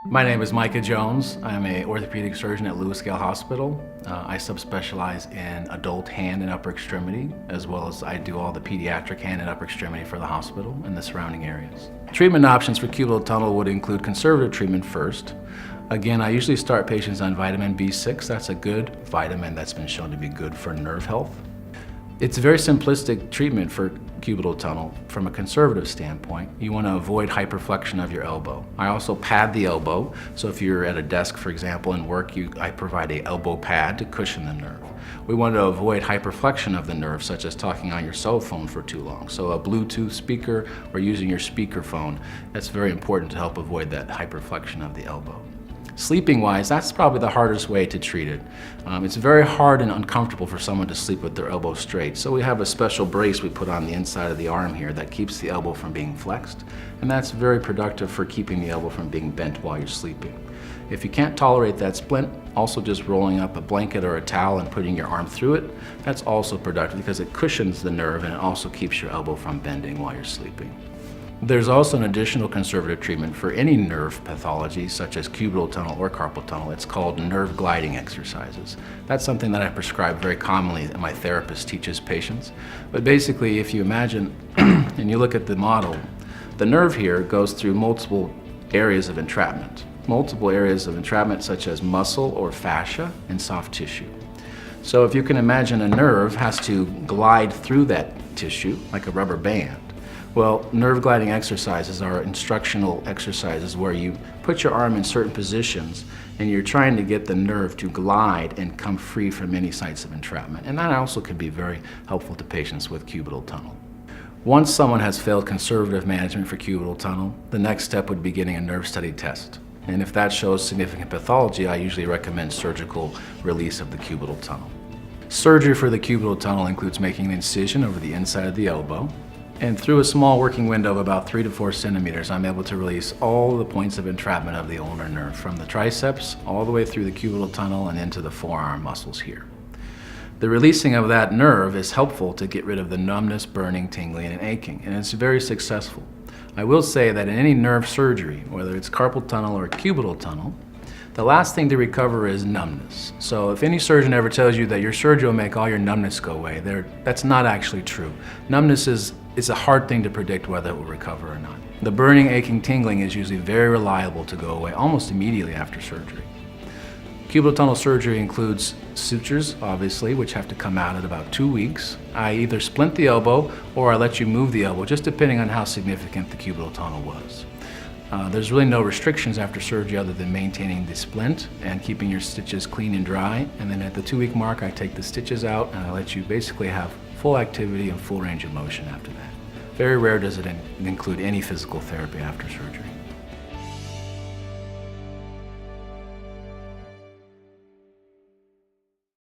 My name is Micah Jones. I'm an orthopedic surgeon at LewisGale Hospital. I subspecialize in adult hand and upper extremity, as well as I do all the pediatric hand and upper extremity for the hospital and the surrounding areas. Treatment options for cubital tunnel would include conservative treatment first. Again, I usually start patients on vitamin B6. That's a good vitamin that's been shown to be good for nerve health. It's a very simplistic treatment for cubital tunnel from a conservative standpoint. You want to avoid hyperflexion of your elbow. I also pad the elbow, so if you're at a desk, for example, and work, I provide an elbow pad to cushion the nerve. We want to avoid hyperflexion of the nerve, such as talking on your cell phone for too long. So a Bluetooth speaker or using your speakerphone, that's very important to help avoid that hyperflexion of the elbow. Sleeping-wise, that's probably the hardest way to treat it. It's very hard and uncomfortable for someone to sleep with their elbow straight. So we have a special brace we put on the inside of the arm here that keeps the elbow from being flexed. And that's very productive for keeping the elbow from being bent while you're sleeping. If you can't tolerate that splint, also just rolling up a blanket or a towel and putting your arm through it, that's also productive because it cushions the nerve and it also keeps your elbow from bending while you're sleeping. There's also an additional conservative treatment for any nerve pathology, such as cubital tunnel or carpal tunnel. It's called nerve gliding exercises. That's something that I prescribe very commonly and my therapist teaches patients. But basically, if you imagine and you look at the model, the nerve here goes through multiple areas of entrapment. Multiple areas of entrapment such as muscle or fascia and soft tissue. So if you can imagine a nerve has to glide through that tissue like a rubber band. Well, nerve gliding exercises are instructional exercises where you put your arm in certain positions and you're trying to get the nerve to glide and come free from any sites of entrapment. And that also can be very helpful to patients with cubital tunnel. Once someone has failed conservative management for cubital tunnel, the next step would be getting a nerve study test. And if that shows significant pathology, I usually recommend surgical release of the cubital tunnel. Surgery for the cubital tunnel includes making an incision over the inside of the elbow. And through a small working window of about 3 to 4 centimeters, I'm able to release all the points of entrapment of the ulnar nerve, from the triceps all the way through the cubital tunnel and into the forearm muscles here. The releasing of that nerve is helpful to get rid of the numbness, burning, tingling, and aching, and it's very successful. I will say that in any nerve surgery, whether it's carpal tunnel or cubital tunnel, the last thing to recover is numbness. So if any surgeon ever tells you that your surgery will make all your numbness go away, that's not actually true. Numbness is a hard thing to predict whether it will recover or not. The burning, aching, tingling is usually very reliable to go away almost immediately after surgery. Cubital tunnel surgery includes sutures, obviously, which have to come out at about 2 weeks. I either splint the elbow or I let you move the elbow, just depending on how significant the cubital tunnel was. There's really no restrictions after surgery other than maintaining the splint and keeping your stitches clean and dry. And then at the 2-week mark, I take the stitches out and I let you basically have full activity and full range of motion after that. Very rare does it include any physical therapy after surgery.